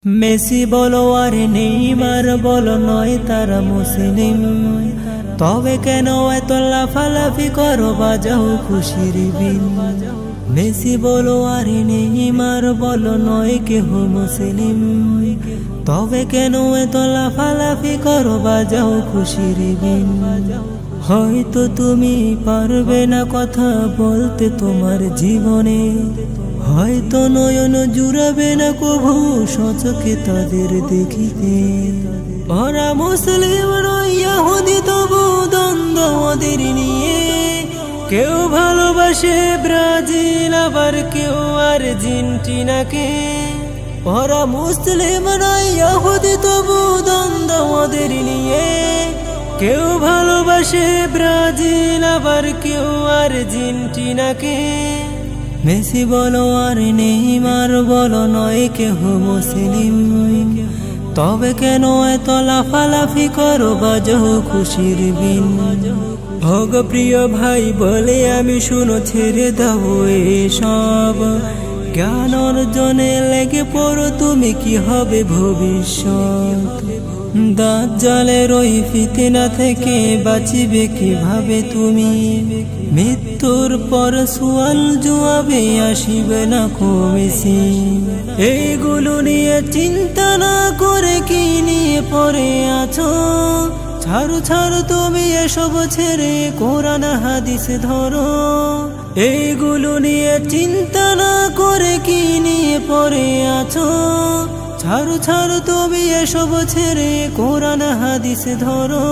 Messi বলো আর Neymar বলো নয় তারা মুসলিম, তবে কেন এত লাফালাফি করো বাজাও খুশির বিন। মেসি বলো আর নেইমার বলো নয় কেহ মুসলিম, তবে কেন এত লাফালাফি করো বাজাও খুশির বিন। হয়তো তুমি পারবে না কথা বলতে তোমার জীবনে, হয়তো নয়ন জুড়াবে না কভু সচকে তাদের দেখিতে। ওরা মুসলিম নয় ইহুদি তবু দ্বন্দ্ব ওদের নিয়ে, কেউ ভালোবাসে ব্রাজিল আবার কেউ আর্জেন্টিনাকে। ওরা মুসলিম নয় ইহুদি তবু দ্বন্দ্ব ওদের নিয়ে, কেউ ভালোবাসে ব্রাজিল আবার কেউ আর্জেন্টিনাকে। মেসি বলো আর নেইমার বলো নয় কেহ মুসলিম, তবে কেন এত লাফালাফি করো বাজাও খুশির বিন। ভোগ প্রিয় ভাই বলে আমি শুনো ছেড়ে দাও এসব, জ্ঞান অর্জনে লেগে পড়ো তুমি কি হবে ভবিষ্যৎ। দাজ্জালের ওই ফিতনা থেকে বাঁচিবে কিভাবে তুমি, মৃত্যুর পর সুয়াল জবাবে আসিবে না কমেছি। এইগুলো নিয়ে চিন্তা না করে কি নিয়ে পড়ে আছো, ছাড়ো ছাড়ো তুমি এসব ছেড়ে কোরআন হাদিস ধরো। এইগুলো নিয়ে চিন্তা না করে কি নিয়ে পড়ে আছো, ছাড়ো ছাড়ো তুমি এসব ছেড়ে কোরআন হাদিস ধরো।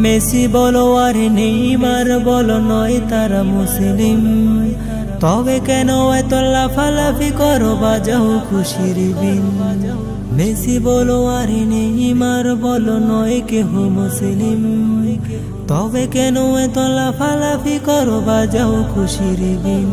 মেসি বলো আর নেইমার বলো নয় তারা মুসলিম, তবে কেন এত লাফালাফি করো বাজাও খুশির বিন। মেসি বলো আর নেইমার বলো নয় কেহ মুসলিম, তবে কেন এত লাফালাফি করো বাজাও খুশির বিন।